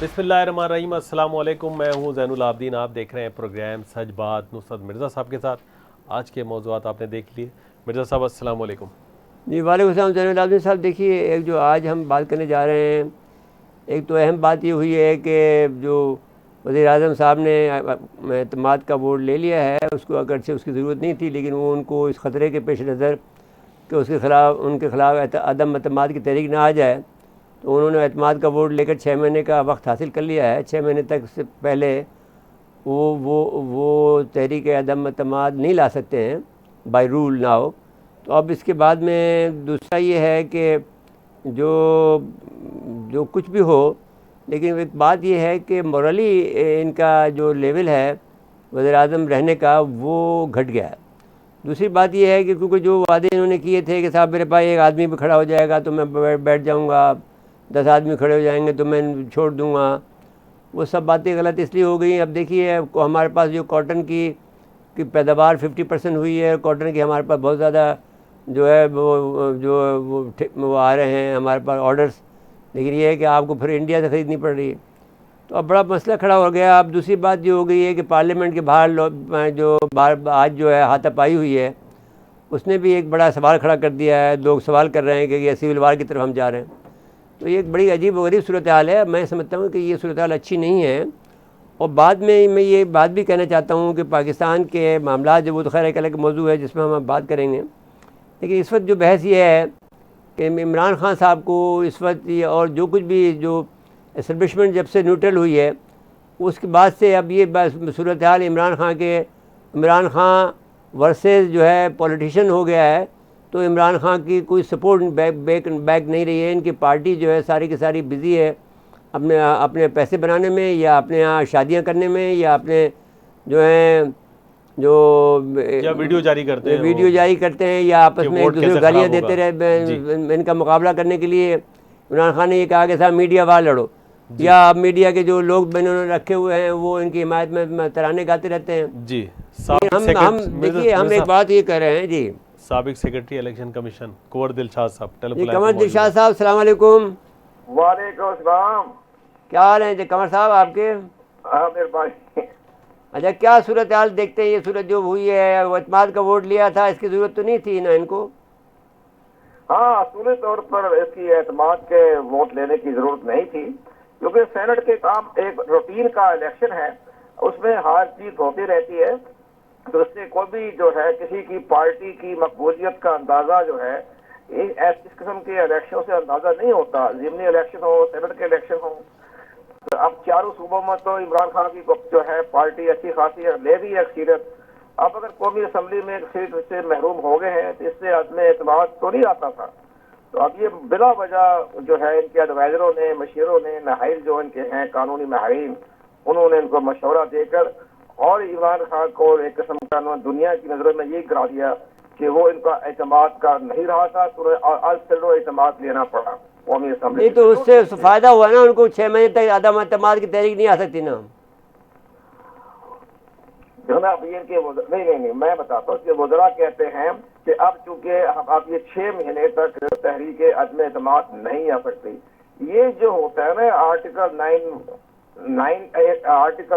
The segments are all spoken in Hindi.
बिस्मिल्लाहिर्रहमानिर्रहीम, अस्सलाम वालेकुम। मैं हूं ज़ैनुल आबदीन। आप देख रहे हैं प्रोग्राम सच बात नुसरत मिर्ज़ा साहब के साथ। आज के मौज़ूआत आपने देख लिए। मिर्ज़ा साहब अस्सलाम वालेकुम। जी वालेकुम सलाम ज़ैनुल आबदीन साहब। देखिए, एक जो आज हम बात करने जा रहे हैं, एक तो अहम बात ये हुई है कि जो वज़ीर-ए-आज़म साहब ने एतमाद का वोट ले लिया है, उसको अगरचे उसकी ज़रूरत नहीं थी, लेकिन वो उनको इस ख़तरे के पेश नज़र कि उनके ख़िलाफ़ अदम एतमाद की तहरीक ना आ जाए, तो उन्होंने एतमाद का वोट लेकर 6 महीने का वक्त हासिल कर लिया है। 6 महीने तक से पहले वो तहरीक अदम एतमाद नहीं ला सकते हैं बाय रूल नाउ। तो अब इसके बाद में दूसरा ये है कि जो जो कुछ भी हो, लेकिन एक बात ये है कि मोरली इनका जो लेवल है वज़ीर-ए-आज़म रहने का, वो घट गया है। दूसरी बात यह है कि क्योंकि जो वादे इन्होंने किए थे कि साहब मेरे पास एक आदमी भी खड़ा हो जाएगा तो मैं बैठ जाऊंगा, 10 आदमी खड़े हो जाएंगे तो मैं छोड़ दूंगा, वो सब बातें गलत इसलिए हो गई। अब देखिए, हमारे पास जो कॉटन की पैदावार 50% हुई है। कॉटन की हमारे पास बहुत ज़्यादा जो है वो आ रहे हैं हमारे पास ऑर्डर्स, लेकिन ये है कि आपको फिर इंडिया से ख़रीदनी पड़ रही है। तो अब बड़ा मसला खड़ा हो गया। अब दूसरी बात ये हो गई है कि पार्लियामेंट के बाहर आज जो है हाथापाई हुई है, उसने भी एक बड़ा सवाल खड़ा कर दिया है। लोग सवाल कर रहे हैं कि ये सिविल वार की तरफ हम जा रहे हैं। तो ये एक बड़ी अजीब व गरीब सूरत हाल है। मैं समझता हूँ कि ये सूरत हाल अच्छी नहीं है। और बाद में मैं ये बात भी कहना चाहता हूँ कि पाकिस्तान के मामला जो वो तो खैर एक अलग मौजू है जिसमें हम बात करेंगे, लेकिन इस वक्त जो बहस ये है कि इमरान खान साहब को इस वक्त ये और जो कुछ भी जो एस्टेब्लिशमेंट जब से न्यूट्रल हुई है, उसके बाद से अब ये सूरत हाल इमरान खान वर्सेस जो है पॉलिटिशियन हो गया है। तो इमरान खान की कोई सपोर्ट बैक नहीं रही है। इनकी पार्टी जो है सारी की सारी बिज़ी है अपने अपने पैसे बनाने में, या अपने यहाँ शादियाँ करने में, या अपने जो हैं जो या वीडियो जारी करते हैं या आपस में एक दूसरे को गालियाँ देते रहे। इनका मुकाबला करने के लिए इमरान खान ने ये कहा कि साहब मीडिया वार लड़ो, या अब मीडिया के जो लोग इन्होंने रखे हुए हैं वो इनकी हिमायत में तराने गाते रहते हैं जी। हम देखिए, हम एक बात ये कह रहे हैं जी। साबिक सेक्रेटरी इलेक्शन कमीशन कुंवर दिलशाद साहब कमर दिलशाद साहब, अस्सलाम वालेकुम। वालेकुम सलाम। क्या हाल है जी कमर साहब आपके? मेरे भाई। अच्छा, क्या सूरत हाल देखते हैं? ये सूरत जो हुई है, वो एतमाद का वोट लिया था, इसकी ज़रूरत तो नहीं थी ना इनको? हाँ, असूली तौर पर इसकी एतमाद के वोट लेने की जरूरत नहीं थी, क्योंकि सेनेट के काम एक रूटीन का इलेक्शन है, उसमें हार जीत होती रहती है। तो इससे कोई भी जो है किसी की पार्टी की मकबूलियत का अंदाजा जो है इस किस्म के इलेक्शन से अंदाजा नहीं होता। ज़िमनी इलेक्शन हो, सेनेट के इलेक्शन हो। तो अब चारों सूबों में तो इमरान खान की जो है पार्टी अच्छी खासी ले भी है अक्सरियत। अब अगर कौमी असम्बली में एक सीट से महरूम हो गए हैं तो इससे आदमी एतमाद तो नहीं आता था। तो अब ये बिला वजह जो है इनके एडवाइजरों ने, मशीरों ने, माहिर जो इनके हैं कानूनी माहिरीन, उन्होंने इनको मशवरा देकर और इमरान खान को एक किस्म का दुनिया की नजरों में ये गिरा दिया कि वो इनका एतमाद का नहीं रहा था, तो आज फिर एतमाद लेना पड़ा कौमी असम्बली। नहीं तो उससे फायदा हुआ ना उनको, 6 महीने तक अदम एतमाद की तहरीक नहीं आ सकती ना। नहीं, मैं बताता हूँ कि वज़रा कहते हैं कि अब चूंकि आप ये 6 महीने तक तहरीक अदम एतमाद नहीं आ सकती। ये जो होता है ना आर्टिकल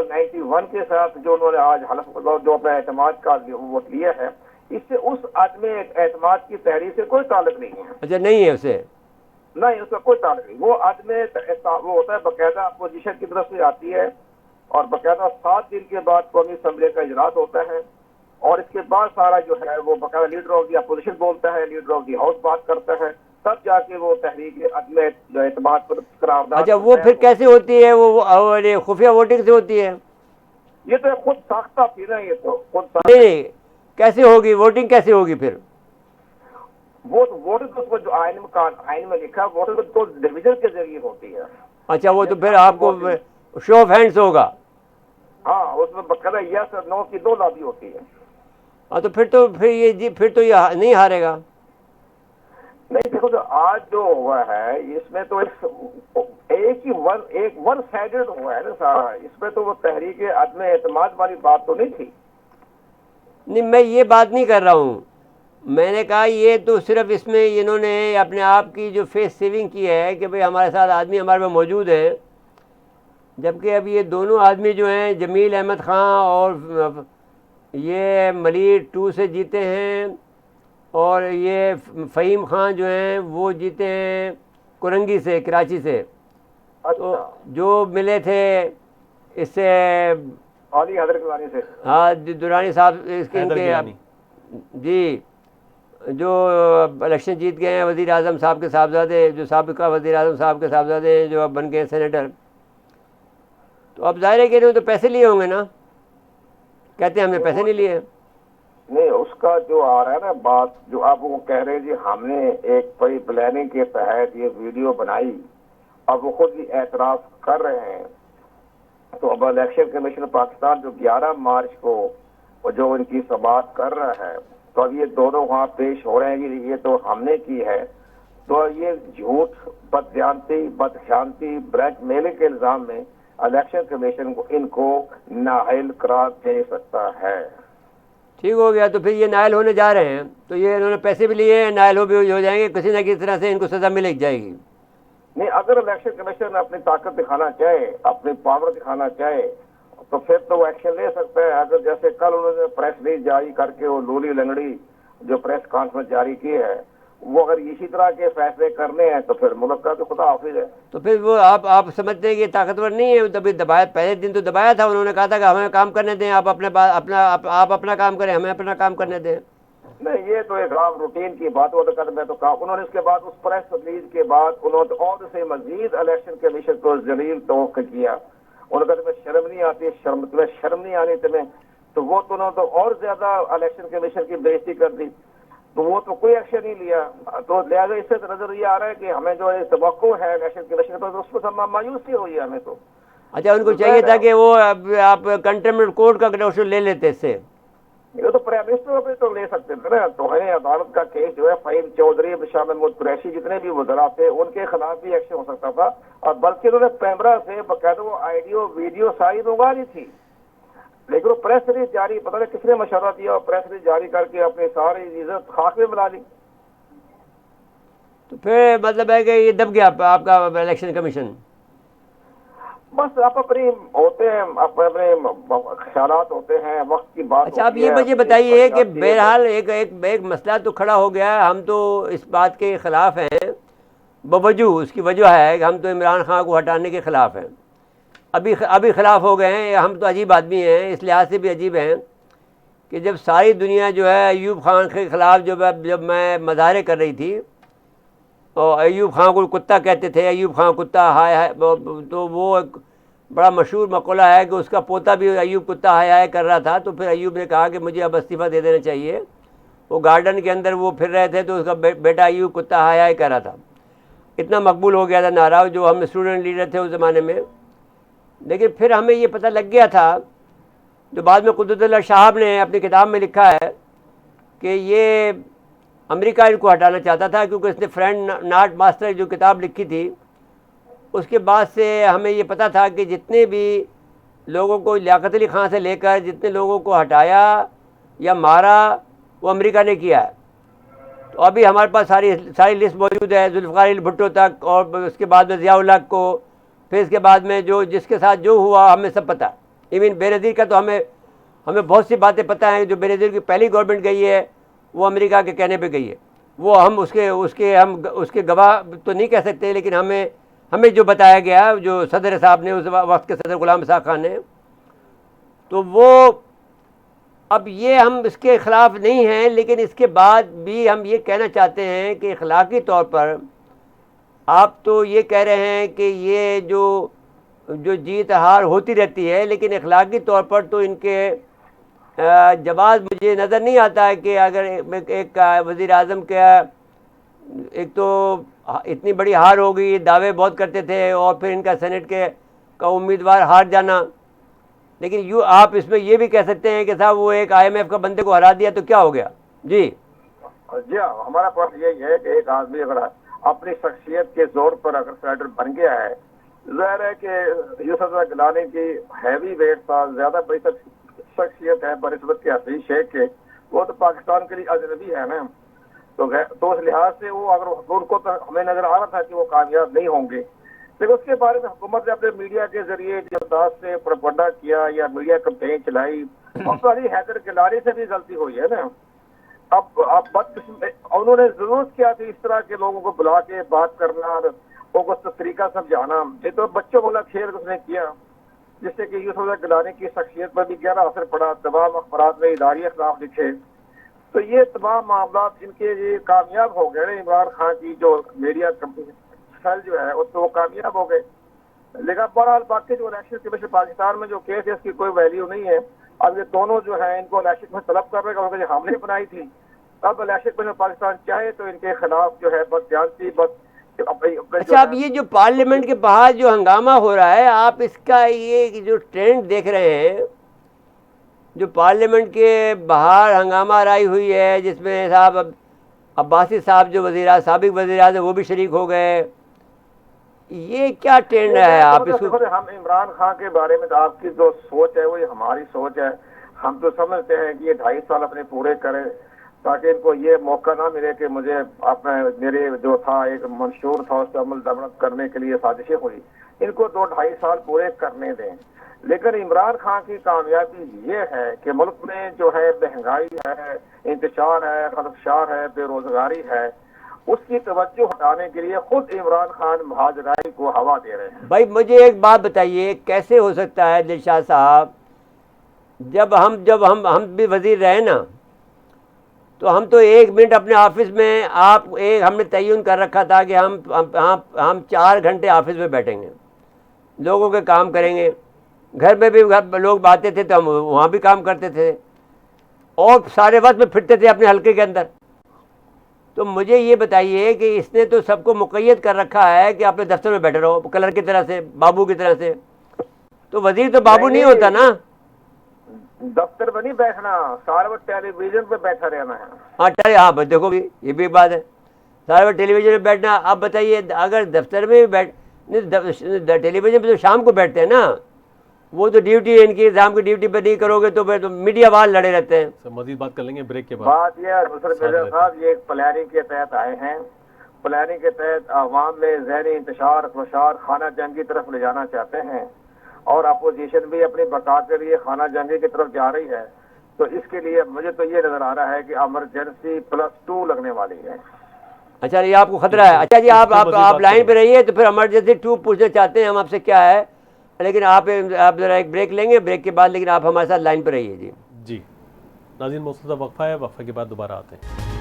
91 के साथ जो उन्होंने आज हलफ जो अपना एतमाद का वोट लिया है, इससे उस अदम एतमाद की तहरीक से कोई ताल्लुक नहीं है। अच्छा, नहीं है उसे? नहीं, उसका कोई ताल्लुक नहीं। वो अदम वो होता है बाकायदा अपोजिशन की तरफ से आती है, और बाकायदा 7 दिन के बाद कौमी असम्बली का इजलास होता है, और इसके बाद सारा जो है वो बाकायदा लीडर ऑफ दी अपोजिशन बोलता है, लीडर ऑफ दी हाउस बात करता है, तब जाके वो तहरीक अदम एतमाद पर करारदाद। अच्छा, वो फिर कैसे होती है? वो खुफिया वोटिंग से होती है? ये तो खुद साख्ता थी ना, ये तो खुद नहीं, कैसे होगी वोटिंग? कैसे होगी फिर? वोटिंग तो उसको जो आइन में लिखा है, वोटिंग तो डिवीजन के जरिए होती है। अच्छा, वो तो फिर आपको शो ऑफ हैंड्स होगा? हाँ, उसमें बकायदा यस और नो की 2 लॉबी होती है। हाँ, तो फिर तो ये नहीं हारेगा। नहीं, देखो जो आज जो हुआ है इसमें तो एक वन साइडेड हुआ है ना सारा। इसमें तो वो तहरीक अदम एतमाद वाली बात तो नहीं थी। नहीं, मैं ये बात नहीं कर रहा हूँ। मैंने कहा ये तो सिर्फ इसमें इन्होंने अपने आप की जो फेस सेविंग की है कि भाई हमारे साथ आदमी हमारे में मौजूद है, जबकि अब ये दोनों आदमी जो हैं, जमील अहमद ख़ान और ये मलिर 2 से जीते हैं, और ये फ़हीम ख़ान जो हैं वो जीते हैं कुरंगी से, कराची से। तो अच्छा, जो मिले थे इससे, अली हजरत दुरानी से। हाँ दुरानी साहब इसके हैदर इनके गिलानी। जी, जो इलेक्शन जीत गए हैं वज़ीर आज़म साहब के साहबजादे, जो साबिका वज़ीर आज़म साहब के साहबजादे हैं, जो अब बन गए हैं सेनेटर। तो अब ज़ाहिर है कि इन्होंने तो पैसे लिए होंगे ना, कहते हैं हमने पैसे नहीं लिए। नहीं, उसका जो आ रहा है ना बात, जो आप वो कह रहे हैं जी हमने एक बड़ी प्लानिंग के तहत ये वीडियो बनाई, अब वो खुद ही एतराफ़ कर रहे हैं। तो अब इलेक्शन कमीशन पाकिस्तान जो 11 मार्च को वो जो इनकी समाअत कर रहा है, तो अब ये दोनों वहाँ पेश हो रहे हैं कि ये तो हमने की है। तो ये झूठ, बदयांती, बदख्यानती, ब्लैकमेलिंग के इल्जाम में इलेक्शन कमीशन को इनको नाअहल करार दे सकता है। ठीक हो गया, तो फिर ये नायल होने जा रहे हैं, तो ये इन्होंने पैसे भी लिए हैं, नायल हो जाएंगे, किसी न किसी तरह से इनको सज़ा मिल जाएगी। नहीं, अगर इलेक्शन कमीशन अपनी ताकत दिखाना चाहे, अपनी पावर दिखाना चाहे, तो फिर तो वो एक्शन ले सकता है। अगर जैसे कल उन्होंने प्रेस रिलीज जारी करके वो लूली लंगड़ी जो प्रेस कॉन्फ्रेंस जारी की है, वो अगर इसी तरह के फैसले करने हैं तो फिर मुल्क का तो खुदा हाफिज है। तो फिर वो आप समझते हैं कि ताकतवर नहीं है? तभी दबाया, पहले दिन तो दबाया था, उन्होंने कहा था कि हमें काम करने दें, आप अपना काम करें, हमें अपना काम करने दें। नहीं, ये तो एक आम रूटीन की बात हो, तो कर मैं तो कहा उन्होंने इसके बाद उस प्रेस रिलीज के बाद उन्होंने और से मजीद इलेक्शन कमीशन को जलील तोक़ किया। उन्होंने कहा तुम्हें शर्म नहीं आती, तुम्हें शर्म नहीं आनी तुम्हें, तो वो तो उन्होंने तो और ज्यादा इलेक्शन कमीशन की बेइज्जती कर दी, तो वो तो कोई एक्शन नहीं लिया। तो लिहाजा इससे तो नजर ये आ रहा है कि हमें जो तवक्को है इलेक्शन कमीशन पर, उस पर मायूसी हुई है हमें तो। अच्छा, उनको चाहिए था कि वो आप कंटेम्प्ट कोर्ट का क्वेश्चन ले लेते इससे। ये तो प्राइम मिनिस्टर पे तो ले सकते थे ना। तो है अदालत का केस जो है फ़हीम चौधरी, शाह महमूद कुरैशी, जितने भी वज़रा थे उनके खिलाफ भी एक्शन हो सकता था। और बल्कि उन्होंने कैमरा से बाकायदा वो ऑडियो वीडियो सारी मंगवा ली थी, लेकिन वो प्रेस रिलीज जारी, पता नहीं किसने मशवरा दिया, और प्रेस रिलीज जारी करके अपनी सारी इज्जत खाक में मिला ली। तो फिर मतलब है कि ये दब गया आपका इलेक्शन कमीशन। बस आप अपनी होते हैं, अपने अपने ख्यालात होते हैं, वक्त की बात। अच्छा, आप ये मुझे बताइए कि बहरहाल एक मसला तो खड़ा हो गया, हम तो इस बात के ख़िलाफ़ हैं बवजूह, उसकी वजह है कि हम तो इमरान खान को हटाने के ख़िलाफ़ हैं। अभी ख़िलाफ़ हो गए हैं, हम तो अजीब आदमी हैं, इस लिहाज से भी अजीब हैं कि जब सारी दुनिया जो है अयूब खान के ख़िलाफ़ जब मैं मज़ाहरे कर रही थी, और अयूब खान को कुत्ता कहते थे, अयूब खान कुत्ता हाय हाय, तो वो एक बड़ा मशहूर मक़ौला है कि उसका पोता भी अयूब कुत्ता हाय हाय कर रहा था। तो फिर अयूब ने कहा कि मुझे अब इस्तीफ़ा दे देना चाहिए। वो गार्डन के अंदर वो फिर रहे थे, तो उसका बेटा अयूब कुत्ता हाय हाय कर रहा था। इतना मकबूल हो गया था नारा, जो हम स्टूडेंट लीडर थे उस ज़माने में। लेकिन फिर हमें ये पता लग गया था, जो बाद में कुद्दुसुल्लाह साहब ने अपनी किताब में लिखा है, कि ये अमेरिका इनको हटाना चाहता था, क्योंकि इसने फ्रेंड नॉट मास्टर जो किताब लिखी थी, उसके बाद से हमें ये पता था कि जितने भी लोगों को लियाकत अली खान से लेकर जितने लोगों को हटाया या मारा वो अमेरिका ने किया है। तो अभी हमारे पास सारी लिस्ट मौजूद है, जुल्फ़िकार भुट्टो तक, और उसके बाद में ज़िया-उल-हक को, फिर इसके बाद में जो जिसके साथ जो हुआ हमें सब पता है। इवन बेनज़ीर का तो हमें बहुत सी बातें पता हैं। जो बेनज़ीर की पहली गवर्नमेंट गई है वो अमेरिका के कहने पे गई है, वो हम उसके गवाह तो नहीं कह सकते, लेकिन हमें जो बताया गया, जो सदर साहब ने उस वक्त के सदर गुलाम इसाक़ खान ने, तो वो अब ये हम इसके ख़िलाफ़ नहीं हैं, लेकिन इसके बाद भी हम ये कहना चाहते हैं कि अखलाक़ी तौर पर आप तो ये कह रहे हैं कि ये जो जीत हार होती रहती है, लेकिन अखलाक़ी तौर पर तो इनके जवाब मुझे नज़र नहीं आता है कि अगर एक वज़ीर आज़म का एक तो इतनी बड़ी हार हो गई, दावे बहुत करते थे, और फिर इनका सेनेट का उम्मीदवार हार जाना। लेकिन आप इसमें ये भी कह सकते हैं कि साहब वो एक IMF का बंदे को हरा दिया तो क्या हो गया। जी जी, हमारा पॉइंट यही है कि एक आदमी अगर अपनी शख्सियत के जोर पर अगर सेनेटर बन गया है, जाहिर है कि यूसुफ गिलानी की हैवी वेट था, ज्यादा बड़ी शख्सियत है बनिस्बत के हसीन शेख के, वो तो पाकिस्तान के लिए अजनबी है ना। तो उस लिहाज से वो अगर उनको तो हमें नजर आ रहा था कि वो कामयाब नहीं होंगे, लेकिन उसके बारे में हुकूमत ने अपने मीडिया के जरिए जो अंदाज से प्रोपगंडा किया या मीडिया कैंपेन चलाई, अब तो अली हैदर गिलानी से भी गलती हुई है ना। अब बदकिस्मत उन्होंने जरूरत क्या थी इस तरह के लोगों को बुला के बात करना, लोगों को तरीका समझाना। ये तो बच्चों वाला खेल उसने किया, जिससे कि यूसुफ गिलानी की शख्सियत पर भी गहरा असर पड़ा। तमाम अखबार में इदारी खिलाफ लिखे, तो ये तमाम मामला जिनके ये कामयाब हो गए। इमरान खान की जो मीडिया सेल जो है उसमें वो कामयाब हो गए। लेकिन बहरहाल बाकी जो इलेक्शन कमीशन पाकिस्तान में जो केस है इसकी कोई वैल्यू नहीं है। अब ये दोनों जो है इनको इलेक्शन में तलब कर रहे हैं, हमने बनाई थी। अब इलेक्शन कमीशन पाकिस्तान चाहे तो इनके खिलाफ जो है बदजानती अच्छा, अब ये जो पार्लियामेंट के बाहर जो हंगामा हो रहा है, आप इसका ये जो ट्रेंड देख रहे हैं, जो पार्लियामेंट के बाहर हंगामा राई हुई है, जिसमें साहब अब्बासी साहब जो साबिक वज़ीर आज़म वो भी शरीक हो गए, ये क्या ट्रेंड है? आप इसको हम इमरान खान के बारे में तो आपकी जो सोच है वही हमारी सोच है। हम तो समझते हैं कि ये 2.5 साल अपने पूरे करें ताकि इनको ये मौका ना मिले कि मुझे अपना मेरे जो था एक मंशूर था उस पर अमल दमन करने के लिए साजिशें हुई। इनको 2-2.5 साल पूरे करने दें। लेकिन इमरान खान की कामयाबी ये है कि मुल्क में जो है महंगाई है, इंतशार है, खदशार है, बेरोजगारी है, उसकी तवज्जो हटाने के लिए खुद इमरान खान महाजराई को हवा दे रहे हैं। भाई मुझे एक बात बताइए, कैसे हो सकता है दिलशाद साहब, जब हम भी वजीर रहे ना, तो हम तो 1 मिनट अपने ऑफिस में हमने तयन कर रखा था कि हम 4 घंटे ऑफिस में बैठेंगे, लोगों के काम करेंगे। घर में भी लोग आते थे तो हम वहाँ भी काम करते थे और सारे वक्त में फिरते थे अपने हल्के के अंदर। तो मुझे ये बताइए कि इसने तो सबको मुक़य्यद कर रखा है कि अपने दफ्तर में बैठे रहो, कलर की तरह से, बाबू की तरह से। तो वजीर तो बाबू नहीं होता ना, दफ्तर में नहीं बैठना, सारा वक्त टेलीविजन पे बैठा रहना है। हाँ बस देखो भी ये भी एक बात है, सारा वक्त टेलीविजन पे बैठना। आप बताइए, अगर दफ्तर में टेलीविजन पे तो शाम को बैठते हैं ना, वो तो ड्यूटी है इनकी, शाम की ड्यूटी पे नहीं करोगे तो फिर तो मीडिया वाले लड़े रहते हैं। सर मजीद बात कर लेंगे ब्रेक के बाद। बात यह है साहब, ये एक प्लानिंग के तहत आए हैं। प्लानिंग के तहत आवाम में जहनी इंतशार खुशार खाना जंग की तरफ ले जाना चाहते हैं और अपोजिशन भी अपनी बका के लिए खाना जंगी की तरफ जा रही है। तो इसके लिए मुझे तो ये नजर आ रहा है कि इमरजेंसी +2 लगने वाली है। अच्छा, ये आपको खतरा है? अच्छा जी, आप लाइन पे रहिए, तो फिर इमरजेंसी 2 पूछना चाहते हैं हम आपसे क्या है, लेकिन आप जरा एक ब्रेक लेंगे, ब्रेक के बाद लेकिन आप हमारे साथ लाइन पर रहिए जी। जी नाज़रीन, मौजूदा वक्फा है, वक्फे के बाद दोबारा आते हैं।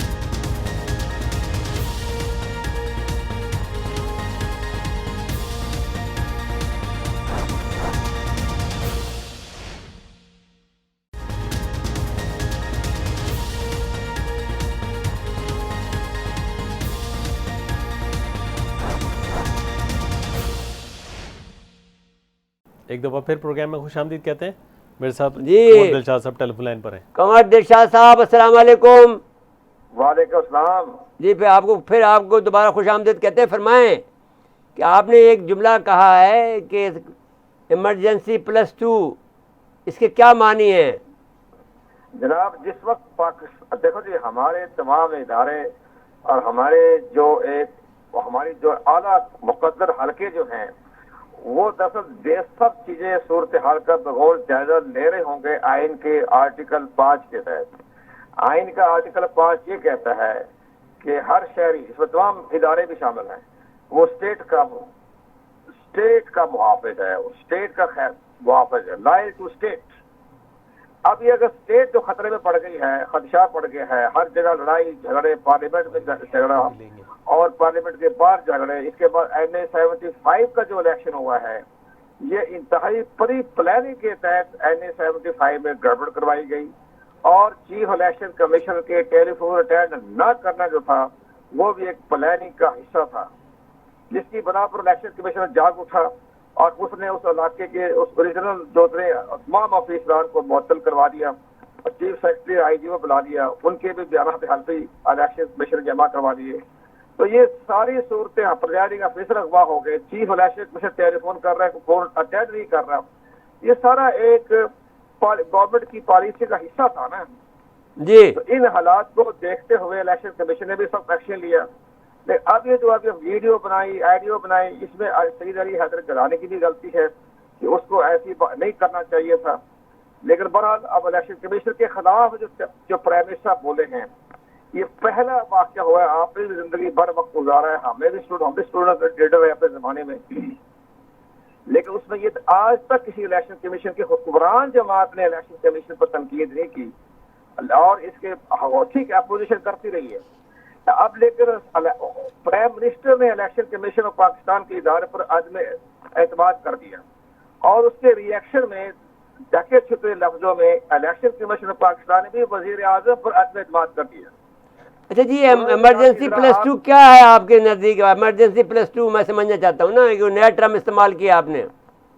एक दफ़ा फिर प्रोग्राम में खुशामदीद कहते हैं। मेरे साथ जी दिलशाद साहब टेलीफोन लाइन पर हैं। कमर दिलशाद साहब, अस्सलाम वालेकुम। वालेकुम अस्सलाम जी, फिर आपको दोबारा खुशामदीद कहते हैं। फरमाएं कि आपने एक जुमला कहा है कि इमरजेंसी +2, इसके क्या मानी है? जनाब, जिस वक्त पाकिस्तान देखो जी, हमारे तमाम इदारे और हमारी जो आला मुकद्दर हल्के जो हैं वो दरअसल ये सब चीजें सूरत हाल का बगौर जायजा ले रहे होंगे आइन के आर्टिकल 5 के तहत। आइन का आर्टिकल 5 ये कहता है कि हर शहरी, इसमें तमाम इदारे भी शामिल हैं, वो स्टेट का मुहाफिज है, स्टेट का खैर मुहाफिज है, लॉयल टू स्टेट। अब ये अगर स्टेट जो खतरे में पड़ गई है, खदशा पड़ गया है, हर जगह लड़ाई झगड़े, पार्लियामेंट में झगड़ा और पार्लियामेंट के बाहर झगड़े, इसके बाद NA 75 का जो इलेक्शन हुआ है, ये इंतहाई प्री प्लानिंग के तहत NA 75 में गड़बड़ करवाई गई और चीफ इलेक्शन कमीशन के टेलीफोन अटेंड न करना जो था वो भी एक प्लानिंग का हिस्सा था, जिसकी बना पर इलेक्शन कमीशन जाग उठा और उसने उस इलाके के उस ओरिजिनल जो तमाम ऑफिसरान को मुअत्तल करवा दिया और चीफ सेक्रेटरी IG को बुला दिया, उनके भी बयान हल्फी इलेक्शन कमीशन जमा करवा दिए। तो ये सारी सूरतें प्रिजाइडिंग ऑफिसर अगवा हो गए, चीफ इलेक्शन कमीशन टेलीफोन कर रहा है, फोन अटेंड नहीं कर रहा। ये सारा एक गवर्नमेंट की पॉलिसी का हिस्सा था ना जी। तो इन हालात को देखते हुए इलेक्शन कमीशन ने भी सख्त एक्शन लिया लेकिन अब ये जो आप ये वीडियो बनाई, ऑडियो बनाई, इसमें सईद अली हैदर गिलानी की भी गलती है कि उसको ऐसी नहीं करना चाहिए था। लेकिन बहरहाल अब इलेक्शन कमीशन के खिलाफ जो प्राइम मिनिस्टर बोले हैं, ये पहला वाक़या हुआ है। आपने भी जिंदगी भर वक्त गुजारा है, हम भी स्टूडेंट लीडर है अपने जमाने में, लेकिन उसमें ये आज तक किसी इलेक्शन कमीशन के हुक्मरान जमात ने इलेक्शन कमीशन पर तनकीद नहीं की और इसके ठीक अपोजिशन करती रही है। अब लेकर प्राइम मिनिस्टर ने इलेक्शन कमीशन ऑफ पाकिस्तान के इदारे पर अदम एतमाद कर दिया और उसके रिएक्शन में ढके छुपे लफ्जों में इलेक्शन कमीशन ऑफ पाकिस्तान ने भी वजीर आजम पर अदम एतमाद कर दिया। अच्छा जी, इमरजेंसी +2 क्या है आपके नज़दीक? इमरजेंसी +2 मैं समझना चाहता हूँ ना, कि नया टर्म इस्तेमाल किया आपने।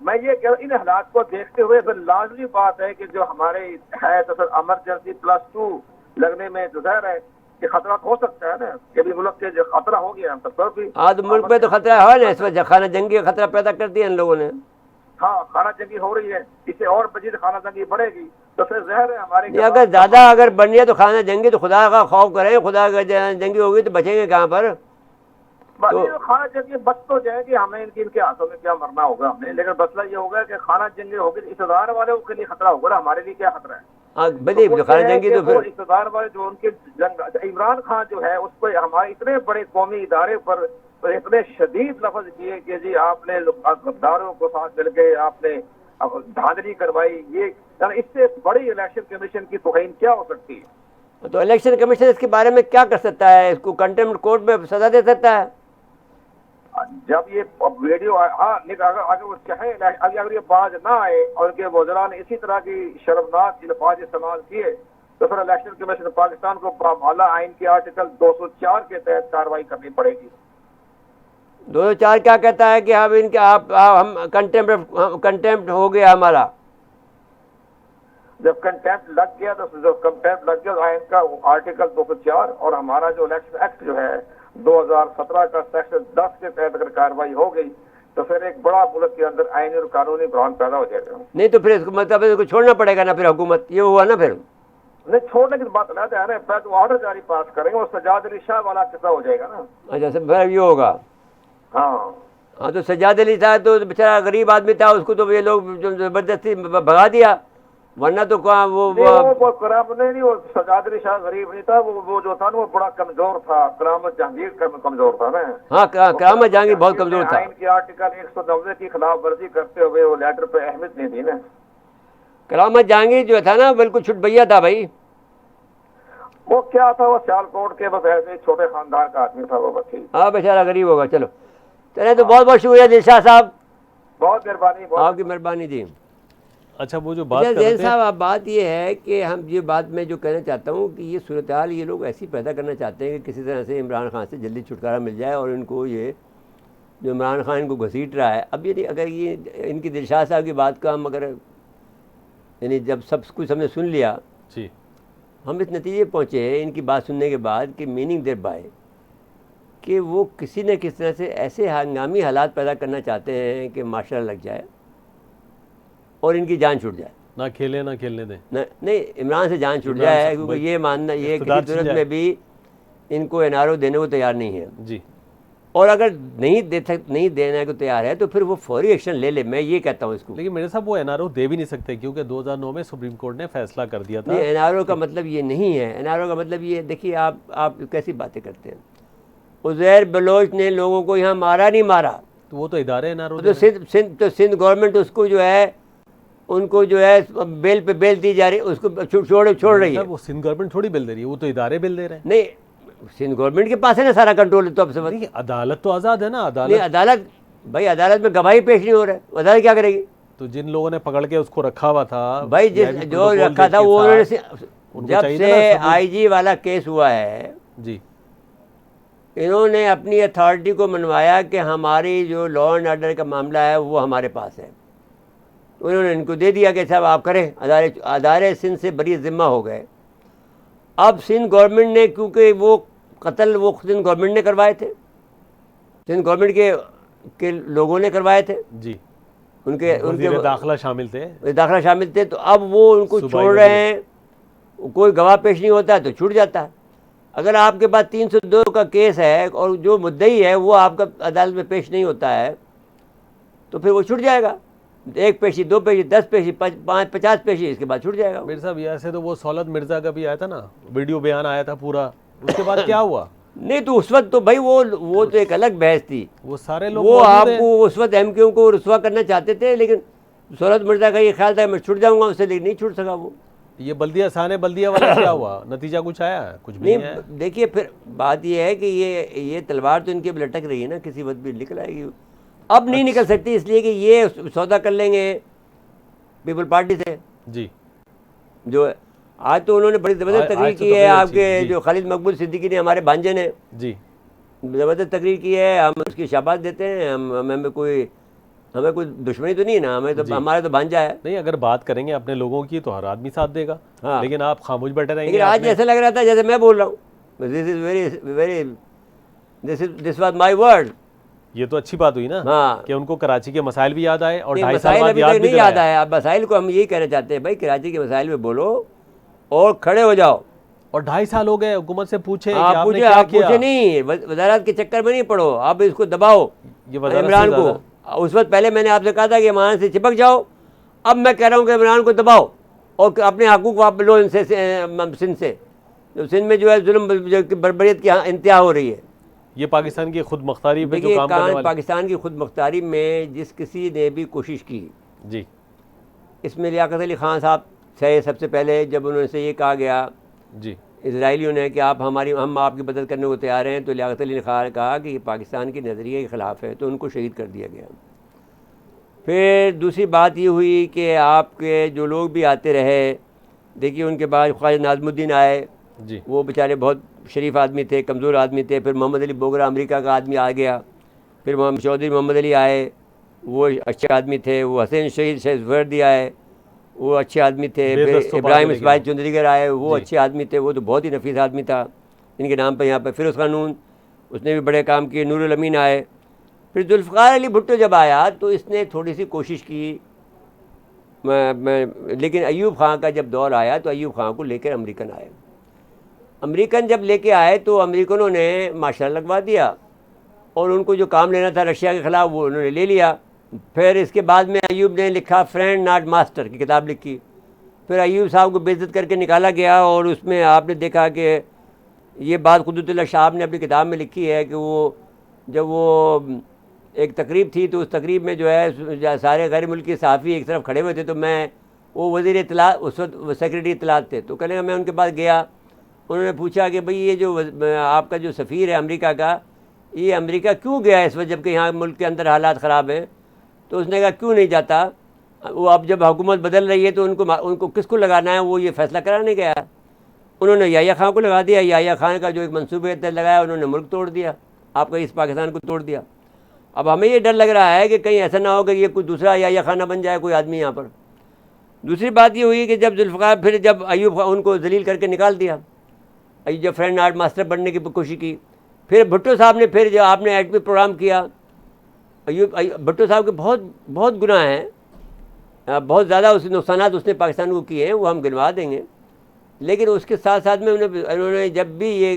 मैं ये कह इन हालात को देखते हुए फिर लाजमी बात है कि जो हमारे है तो फिर इमरजेंसी +2 लगने में जो जाहिर है कि खतरा हो सकता है ना, कि भी मुल्क के जो खतरा हो गया तो भी आज मुल्क में तो खतरा है ना, इस वजह खाना जंगी का खतरा पैदा कर दिया इन लोगों ने। हाँ, खाना जंगी हो रही है, इससे और मजीद खाना जंगी बढ़ेगी तो फिर जहर है हमारे। अगर ज्यादा अगर बन गया तो खाना जंगी, तो खुदा का खौफ करें, खुदा का जंगी होगी तो बचेंगे कहाँ पर? तो खाना जंगी बच तो जाएगी, हमें इनके हाथों में क्या मरना होगा हमें, लेकिन मसला ये होगा कि खाना जंगी होगी तो इक़्तिदार वाले के लिए खतरा होगा, हमारे लिए क्या खतरा है? तो खाना जंगी तो फिर इक़्तिदार वाले जो उनके इमरान खान जो है उस पर हमारे इतने बड़े कौमी इदारे पर इतने शदीद लफ्ज किए कि जी आपने गद्दारों को साथ मिल के आपने धांधली करवाई, ये इससे बड़ी इलेक्शन कमीशन की तौहीन क्या हो सकती है? तो इलेक्शन कमीशन इसके बारे में क्या कर सकता है? इसको कंटेम्प्ट कोर्ट में सजा दे सकता है। जब ये वीडियो अगर वो चाहे, अगर ये बाज ना आए और उनके वज़रा ने इसी तरह की शर्मनाक अल्फाज इस्तेमाल किए तो फिर इलेक्शन कमीशन पाकिस्तान को पामाला आइन के आर्टिकल 204 के तहत कार्रवाई करनी पड़ेगी। 204 क्या कहता है कि हम इनके हम कंटेम्प्ट हो गया हमारा। जब कंटेम्प्ट लग गया तो आइन का आर्टिकल 204 और हमारा जो इलेक्शन एक्ट जो है 2017 का सेक्शन 10 के तहत अगर कार्रवाई हो गई तो फिर एक बड़ा मुल्क के अंदर आईनी और कानूनी बहरान पैदा हो जाएगा। नहीं तो फिर इसको मतलब इसको छोड़ना पड़ेगा ना फिर हुकूमत, ये हुआ ना फिर। नहीं, छोड़ने की बात अलग है, पहले तो ऑर्डर जारी पास करेंगे और सजाद अली शाह वाला किस्सा हो जाएगा ना। अच्छा, फिर ये होगा। हाँ, तो सजाद अली था तो बेचारा गरीब आदमी था, उसको तो ये लोग जबरदस्ती भगा दिया, वरना तो कहाँ वो नहीं, वो सजाद अली शाह गरीब नहीं था, वो जो था ना वो बड़ा कमजोर था। करामत जहांगीर कमजोर था ना। हाँ, करामत जहांगीर बहुत कमजोर था। आइन के आर्टिकल 190 की खिलाफ वर्जी करते हुए वो लेटर पे अहमियत नहीं दी ना। करामत जहांगीर जो था ना बिल्कुल छुटभैया था भाई। वो क्या था, वो सियालकोट के बस ऐसे छोटे खानदान का आदमी था वो बस। हाँ, बेचारा गरीब होगा। चलो चले, तो बहुत बहुत शुक्रिया दिलशाद साहब, बहुत मेहरबानी, आपकी मेहरबानी जी। अच्छा, वो जो बात जैन साहब, अब बात ये है कि हम ये बात मैं जो कहना चाहता हूँ कि ये सूरत हाल ये लोग ऐसी पैदा करना चाहते हैं कि किसी तरह से इमरान खान से जल्दी छुटकारा मिल जाए और इनको ये जो इमरान खान इनको घसीट रहा है। अब ये अगर ये इनकी दिलशाद साहब की बात का हम अगर यानी जब सब कुछ हमने सुन लिया जी, हम इस नतीजे पहुँचे इनकी बात सुनने के बाद कि मीनिंग देर बाय कि वो किसी न किसी तरह से ऐसे हंगामी हालात पैदा करना चाहते हैं कि माशा लग जाए और इनकी जान छूट जाए। ना खेले ना खेलने दें। नहीं, इमरान से जान छूट जाए, क्योंकि ये मानना ये किसी सूरत में भी इनको एनआरओ देने को तैयार नहीं है जी। और अगर नहीं देने को तैयार है तो फिर वो फौरी एक्शन ले ले, मैं ये कहता हूँ इसको। लेकिन मेरे साहब वो एनआरओ दे भी नहीं सकते क्योंकि 2009 में सुप्रीम कोर्ट ने फैसला कर दिया था। नहीं, एनआरओ का मतलब ये नहीं है। एनआरओ का मतलब ये, देखिए आप कैसी बातें करते हैं। उज़ैर बलोच ने लोगों को यहाँ मारा नहीं मारा, तो वो तो इदारे एनआरओ तो सिंध गवर्नमेंट उसको जो है उनको जो है बेल पे बेल दी जा रही है, उसको छोड़ रही है। वो सिंध गवर्नमेंट थोड़ी बिल दे रही है, वो तो इदारे बिल दे रहे हैं। नहीं, सिंध गवर्नमेंट के पास है ना सारा कंट्रोल। तो अब से अदालत तो आज़ाद है ना। अदालत भाई, अदालत में गवाही पेश नहीं हो रहा है, अदालत क्या करेगी? तो जिन लोगों ने पकड़ के उसको रखा हुआ था भाई, जो रखा था वो जब से आईजी वाला केस हुआ है जी, इन्होंने अपनी अथॉरिटी को मनवाया कि हमारी जो लॉ एंड ऑर्डर का मामला है वो हमारे पास है। उन्होंने इनको दे दिया कि साहब आप करें। अदारे सिंध से बरी ज़िम्मा हो गए। अब सिंध गवर्नमेंट ने, क्योंकि वो कत्ल वो सिंध गवर्नमेंट ने करवाए थे, सिंध गवर्नमेंट के लोगों ने करवाए थे जी, उनके दाखिला शामिल थे, तो अब वो उनको छोड़ रहे हैं। कोई गवाह पेश नहीं होता है तो छूट जाता है। अगर आपके पास 302 का केस है और जो मुद्दई है वो आपका अदालत में पेश नहीं होता है तो फिर वो छूट जाएगा। 1 पेशी, 2 पेशी, 10 पेशी, 5, 50 पेशी, इसके बाद छूट जाएगा। मेरे साहब ऐसे तो वो सौलत मिर्जा का भी आया था ना, वीडियो बयान आया था पूरा, उसके बाद क्या हुआ? नहीं तो उस वक्त तो भाई वो तो एक अलग बहस थी। वो सारे लोग वो मौजूद हैं। आपको उस वक्त एमक्यू को रुस्वा करना चाहते थे, लेकिन सौलत मिर्जा का ये ख्याल था मैं छूट जाऊंगा उससे, लेकिन नहीं छूट सका वो। ये बल्दिया साने बल्दिया वाला क्या हुआ? नतीजा कुछ आया है? कुछ भी नहीं है। नहीं देखिए, फिर बात ये है कि ये तलवार तो इनकी अब लटक रही है ना, किसी वक्त भी निकल आएगी। अब नहीं निकल सकती इसलिए कि ये सौदा कर लेंगे पीपल पार्टी से। जी जो आज तो उन्होंने बड़ी ज़बरदस्त आज तकरीर तो की है, तकरीर आपके जी। जो खालिद मकबूल सिद्दीकी ने, हमारे भांजे ने जी ज़बरदस्त तकरीर की है। हम उसकी शाबाश देते हैं। हमें कोई दुश्मनी तो नहीं है ना, हमें तो हमारा तो भांजा है। नहीं, अगर बात करें अपने लोगों की तो हर आदमी साथ देगा। हाँ। लेकिन आप खामोश बैठे रहेंगे। लेकिन आज ऐसा लग रहा था जैसे मैं बोल रहा हूँ, दिस वाज माय वर्ड। ये तो अच्छी बात हुई ना हाँ। कि उनको कराची के मसाइल भी याद आए और नहीं, 2.5 साल मसाइल बाद अभी याद तक भी नहीं याद कराया। आया। अब मसाइल को हम यही कहना चाहते हैं, भाई कराची के मसाइल में बोलो और खड़े हो जाओ। और 2.5 साल हो गए, हुकूमत से पूछे कि आप आपने पूछे, क्या आप किया? पूछे नहीं, वजारत के चक्कर में नहीं पड़ो, आप इसको दबाओ ये वजारत इमरान से को। उस वक्त पहले मैंने आपसे कहा था कि इमरान से चिपक जाओ, अब मैं कह रहा हूँ कि इमरान को दबाओ और अपने हकूक़ आप लो इनसे, सिंध से। जो सिंध में जो है जुल्म बर्बरियत की इंतहा हो रही है। ये पाकिस्तान की खुद मुख्तारी पे जो देखिए, काम करने वाले। पाकिस्तान की खुद मुख्तारी में जिस किसी ने भी कोशिश की, जी इसमें लियाकत अली ख़ान साहब थे सबसे पहले। जब उन्होंने से ये कहा गया जी इजराइलियों ने कि हम आपकी मदद करने को तैयार हैं, तो लियाकत अली ने कहा कि ये पाकिस्तान के नज़रिए के ख़िलाफ़ है, तो उनको शहीद कर दिया गया। फिर दूसरी बात ये हुई कि आपके जो लोग भी आते रहे, देखिए उनके बाद ख्वाजा नाज़मुद्दीन आए, जी वो बेचारे बहुत शरीफ आदमी थे, कमज़ोर आदमी थे। फिर मोहम्मद अली बोगरा अमेरिका का आदमी आ गया। फिर चौधरी मोहम्मद अली आए, वो अच्छे आदमी थे। वो हसैन शहीद शेखवर्दी आए, वो अच्छे आदमी थे। फिर बेदस्तों इब्राहिम पार्टी इस्माइल लेके चुंदरीगर आए, वो जी। अच्छे आदमी थे। वो तो बहुत ही नफीस आदमी था, इनके नाम पर यहाँ पर फिरोज़ क़ानून, उसने भी बड़े काम किए। नूरुल अमीन आए। फिर जुल्फ़िकार अली भुट्टो जब आया तो इसने थोड़ी सी कोशिश की, लेकिन अयूब खां का जब दौर आया तो अयूब खां को लेकर अमेरिकन आए। अमेरिकन जब लेके आए तो अमेरिकनों ने माशा लगवा दिया और उनको जो काम लेना था रशिया के ख़िलाफ़ वो उन्होंने ले लिया। फिर इसके बाद में अयूब ने लिखा फ्रेंड नॉट मास्टर की किताब लिखी। फिर अयूब साहब को बेइज्जत करके निकाला गया और उसमें आपने देखा कि ये बात क़ुद्रतुल्लाह साहब ने अपनी किताब में लिखी है कि वो जब वो एक तकरीब थी तो उस तकरीब में जो है सारे गैर मुल्की सहाफ़ी एक तरफ खड़े हुए थे, तो मैं वो वज़ीर इत्तलात, उस वक्त सेक्रेटरी इत्तलात थे, तो कहने मैं उनके पास गया। उन्होंने पूछा कि भाई ये जो आपका जो सफ़ीर है अमेरिका का, ये अमेरिका क्यों गया इस वक्त जबकि यहाँ मुल्क के अंदर हालात ख़राब हैं? तो उसने कहा क्यों नहीं जाता, वो अब जब हुकूमत बदल रही है तो उनको किसको लगाना है, वो ये फ़ैसला कराने गया। उन्होंने याह्या खान को लगा दिया। याह्या खान का जो एक मनसूबे तहत लगाया, उन्होंने मुल्क तोड़ दिया, आपका इस पाकिस्तान को तोड़ दिया। अब हमें ये डर लग रहा है कि कहीं ऐसा ना हो कि ये कोई दूसरा याह्या खाना बन जाए कोई आदमी यहाँ पर। दूसरी बात ये हुई कि जब जुल्फ़िकार, फिर जब अयूब उनको जलील करके निकाल दिया, जब फ्रेंड आर्ट मास्टर बनने की कोशिश की, फिर भुट्टो साहब ने, फिर जब आपने एटमी प्रोग्राम किया, भुट्टो साहब के बहुत गुनाह हैं, बहुत ज़्यादा उसके नुकसानात उसने पाकिस्तान को किए हैं, वो हम गिनवा देंगे। लेकिन उसके साथ साथ में उन्होंने जब भी ये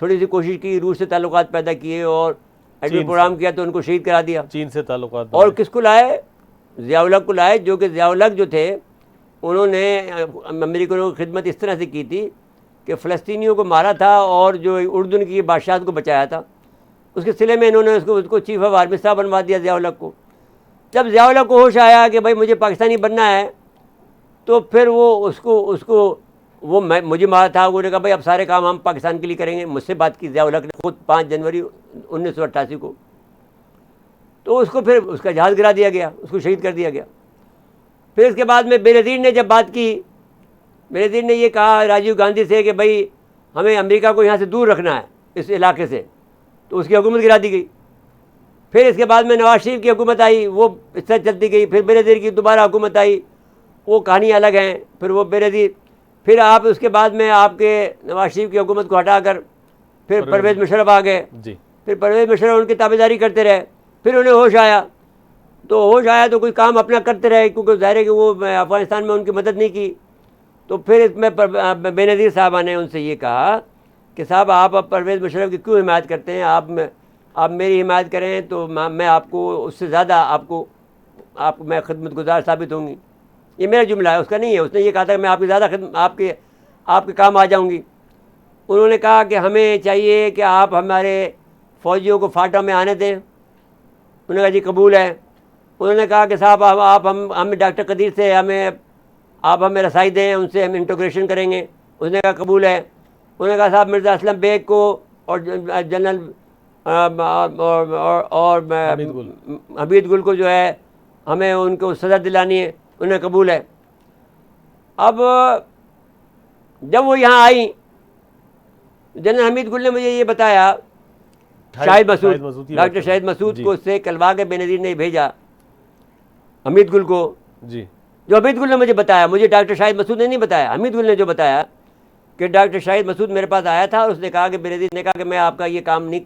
थोड़ी सी कोशिश की, रूस से ताल्लुकात पैदा किए और एटमी प्रोग्राम किया, तो उनको शहीद करा दिया। चीन से ताल्लुकात। और किसको लाए? ज़िया-उल-हक को लाए, जो कि ज़िया-उल-हक जो थे उन्होंने अमेरिकनों की खिदमत इस तरह से की थी कि फ़लस्तीनियों को मारा था और जो उर्दून की बादशाह को बचाया था, उसके सिले में इन्होंने उसको चीफ ऑफ आर्मी स्टाफ बनवा दिया ज़िया-उल-हक को। जब ज़िया-उल-हक को होश आया कि भाई मुझे पाकिस्तानी बनना है, तो फिर वो मुझे मारा था। उन्होंने कहा भाई अब सारे काम हम पाकिस्तान के लिए करेंगे। मुझसे बात की ज़िया-उल-हक ने खुद 5 जनवरी 1988 को, तो उसको फिर उसका जहाज़ गिरा दिया गया, उसको शहीद कर दिया गया। फिर इसके बाद में बेनज़ीर ने जब बात की, बेनज़ीर ने ये कहा राजीव गांधी से कि भाई हमें अमेरिका को यहाँ से दूर रखना है इस इलाके से, तो उसकी हुकूमत गिरा दी गई। फिर इसके बाद में नवाज शरीफ की हुकूमत आई, वो इस तरह चलती गई। फिर बेनज़ीर की दोबारा हुकूमत आई, वो कहानी अलग है। फिर वो बेनज़ीर, फिर आप उसके बाद में आपके नवाज शरीफ की हुकूमत को हटाकर फिर परवेज़ मुशर्रफ आ गए जी। फिर परवेज़ मुशर्रफ उनकी ताबेदारी करते रहे। फिर उन्हें होश आया, तो कोई काम अपना करते रहे, क्योंकि ज़ाहिर है कि वो अफ़गानिस्तान में उनकी मदद नहीं की। तो फिर इसमें बेनज़ीर साहबा ने उनसे ये कहा कि साहब आप अब परवेज़ मुशर्रफ की क्यों हिमायत करते हैं, आप मेरी हिमायत करें तो मैं आपको उससे ज़्यादा आपको मैं खिदमतगुजार साबित होंगी। ये मेरा जुमला है, उसका नहीं है। उसने ये कहा था कि मैं आपकी ज़्यादा आपके काम आ जाऊंगी। उन्होंने कहा कि हमें चाहिए कि आप हमारे फ़ौजियों को फाटा में आने दें। उन्होंने कहा जी कबूल है। उन्होंने कहा कि साहब आप हमें डॉक्टर कदीर से आप हमें रसाई दें, उनसे हम इंटीग्रेशन करेंगे। उसने कहा कबूल है। उन्होंने कहा साहब मिर्ज़ा असलम बेग को और जनरल और हमीद गुल को जो है हमें उनको सज़ा दिलानी है। उन्हें कबूल है। अब जब वो यहाँ आई, जनरल हमीद गुल ने मुझे ये बताया, शाहिद मसूद, डॉक्टर शाहिद मसूद को उससे कलवा के बेनज़ीर ने भेजा हमीद गुल को जी। जो हमीद गुल ने मुझे बताया, मुझे डॉक्टर शाहिद मसूद ने नहीं बताया, हमीद गुल ने जो बताया कि डॉक्टर शाहिद मसूद मेरे पास आया था और उसने कहा कि बेनज़ीर ने कहा कि मैं आपका ये काम नहीं,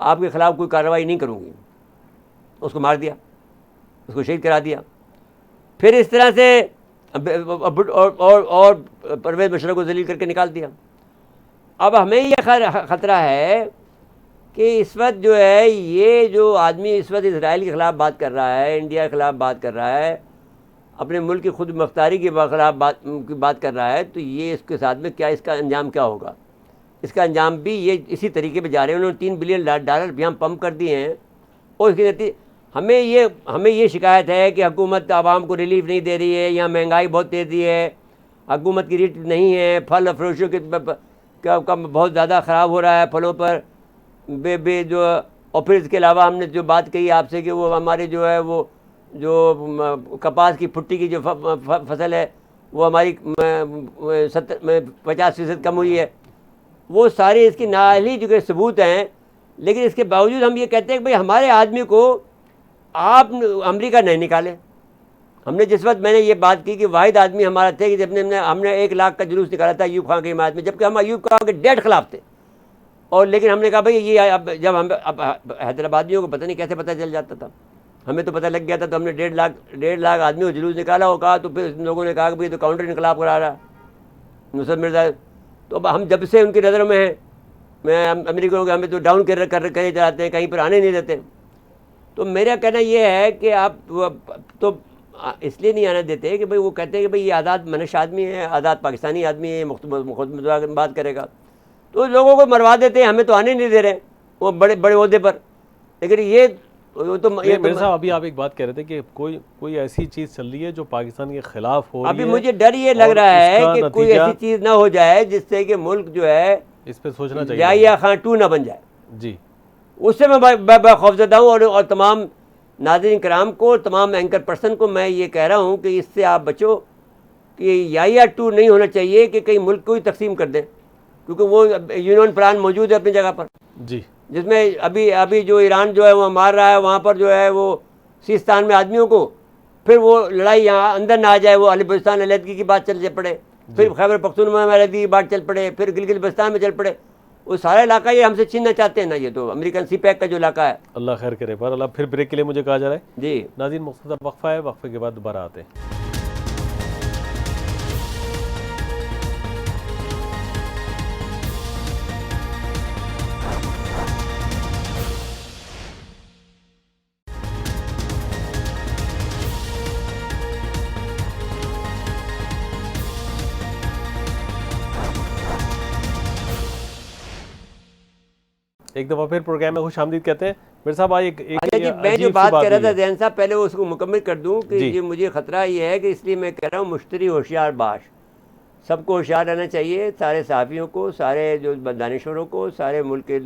आपके ख़िलाफ़ कोई कार्रवाई नहीं करूँगी। उसको मार दिया, उसको शहीद करा दिया। फिर इस तरह से और परवेज़ मुशर्रफ को जलील करके निकाल दिया। अब हमें यह ख़तरा है कि इस वक्त जो है ये जो आदमी इस वक्त इसराइल के ख़िलाफ़ बात कर रहा है, इंडिया के ख़िलाफ़ बात कर रहा है, अपने मुल्क की खुद मुख्तारी के ख़िलाफ़ बात कर रहा है, तो ये इसके साथ में क्या, इसका अंजाम क्या होगा? इसका अंजाम भी ये इसी तरीके पे जा रहे हैं। उन्होंने $3 बिलियन भी हम पंप कर दिए हैं और इसके नतीजे हमें ये शिकायत है कि हुकूमत आवाम को रिलीफ नहीं दे रही है, यहाँ महंगाई बहुत तेज़ी है, हुकूमत की रेट नहीं है, फल फरोशों के बहुत ज़्यादा ख़राब हो रहा है फलों पर जो। और फिर इसके अलावा हमने जो बात कही आपसे कि वो हमारे जो है वो जो कपास की फुट्टी की जो फसल है वो हमारी 50% कम हुई है। वो सारे इसकी नाअहली जो सबूत हैं, लेकिन इसके बावजूद हम ये कहते हैं कि भाई हमारे आदमी को आप अमेरिका नहीं निकाले। हमने जिस वक्त मैंने ये बात की कि वाहिद आदमी हमारा थे कि जब हमने 1 लाख का जुलूस निकाला था अयूब खान की हिमायत में, जबकि हम अयूब खान के डेड खिलाफ थे। और लेकिन हमने कहा भाई ये जब हम हैदराबादियों को पता नहीं कैसे पता चल जाता था, हमें तो पता लग गया था, तो हमने 1.5 लाख आदमियों को जुलूस निकाला और कहा, तो फिर लोगों ने कहा कि भाई तो काउंटर इनकलाब करा रहा नुसरत मिर्ज़ा। तो अब हम जब से उनकी नज़रों में हैं, मैं अमेरिका को हमें तो डाउन कर जाते हैं, कहीं पर आने नहीं देते। तो मेरा कहना ये है कि आप तो इसलिए नहीं आने देते कि भाई वो कहते हैं कि भाई ये आज़ाद मनश आदमी है, आज़ाद पाकिस्तानी आदमी है, मुख्तलिफ बात करेगा, तो लोगों को मरवा देते हैं, हमें तो आने नहीं दे रहे वो बड़े बड़े ओहदे पर। लेकिन ये मेरे साहब अभी आप एक बात कह रहे थे कि कोई ऐसी चीज़ चल रही है जो पाकिस्तान के खिलाफ हो रही है। अभी मुझे डर ये लग रहा है कि कोई ऐसी चीज़ ना हो जाए जिससे कि मुल्क जो है इस पे सोचना चाहिए, याहिया खान 2 ना बन जाए जी। उससे मैं खौफजदा हूँ। और तमाम नाज़रीन कराम को, तमाम एंकर पर्सन को मैं ये कह रहा हूँ कि इससे आप बचो कि याहिया 2 नहीं होना चाहिए कि कहीं मुल्क को ही तकसीम कर दें, क्योंकि वो यूनियन प्लान मौजूद है अपनी जगह पर जी, जिसमें अभी जो ईरान जो है वो मार रहा है, वहाँ पर जो है वो सिस्तान में आदमियों को, फिर वो लड़ाई यहाँ अंदर ना आ जाए, वो बलूचिस्तान अलहदगी की बात चल पड़े, फिर खैबर पख्तूनख्वा में अलहदगी की बात चल पड़े, फिर गिलगित बल्तिस्तान में चल पड़े। वो सारा इलाका ये हमसे छीनना चाहते हैं ना, ये तो अमेरिकन CPEC का जो इलाका है। अल्लाह खैर करे। पर अल्लाह फिर ब्रेक के लिए मुझे कहा जा रहा है जी नाज़रीन, मुख्तसर वक्फा है, वक्फे के बाद दोबारा आते हैं। एक दफ़ा फिर प्रोग्राम में खुशामदीद कहते हैं। मेरे साहब आज मैं जो बात कर रहा था जैन साहब, पहले वो उसको मुकम्मल कर दूं कि ये मुझे ख़तरा ये है कि इसलिए मैं कह रहा हूँ मुश्तरी होशियार बाश, सबको होशियार रहना चाहिए, सारे सहाफ़ियों को, सारे जो दानिशवरों को, सारे मुल्क के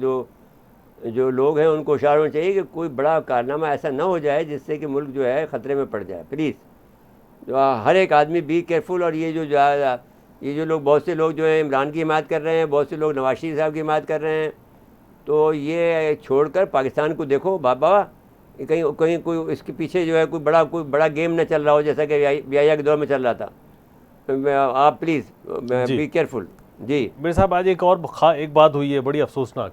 जो लोग हैं उनको होशियार होना चाहिए कि कोई बड़ा कारनामा ऐसा ना हो जाए जिससे कि मुल्क जो है ख़तरे में पड़ जाए। प्लीज़ हर एक आदमी बी केयरफुल। और ये जो लोग, बहुत से लोग जो हैं इमरान की हिमायत कर रहे हैं, बहुत से लोग नवाज शरीफ साहब की हिमायत कर रहे हैं, तो ये छोड़कर पाकिस्तान को देखो बाबा, कहीं कोई इसके पीछे जो है कोई बड़ा गेम न चल रहा हो जैसा कि याहिया के दौर में चल रहा था। आप प्लीज़ बी केयरफुल। जी मेरे साहब आज एक बात हुई है बड़ी अफसोसनाक।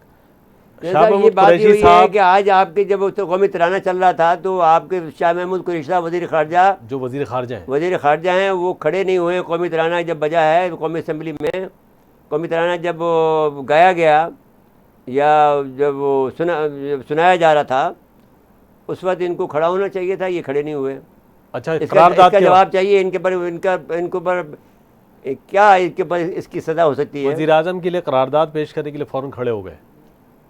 ये बात हुई है कि आज आपके जब तो कौमी तराना चल रहा था तो आपके शाह महमूद कुरैशी वज़ीर ख़ारजा, जो वज़ीर ख़ारजा हैं, वो खड़े नहीं हुए। कौमी तराना जब बजा है कौमी असम्बली में, कौमी तराना जब वो गाया गया या जब वो सुनाया जा रहा था, उस वक्त इनको खड़ा होना चाहिए था, ये खड़े नहीं हुए। अच्छा, इसका जवाब चाहिए इनके पर, इनको पर क्या इसके पर इसकी सज़ा हो सकती है। वज़ीर आज़म के लिए करारदाद पेश करने के लिए फ़ौरन खड़े हो गए,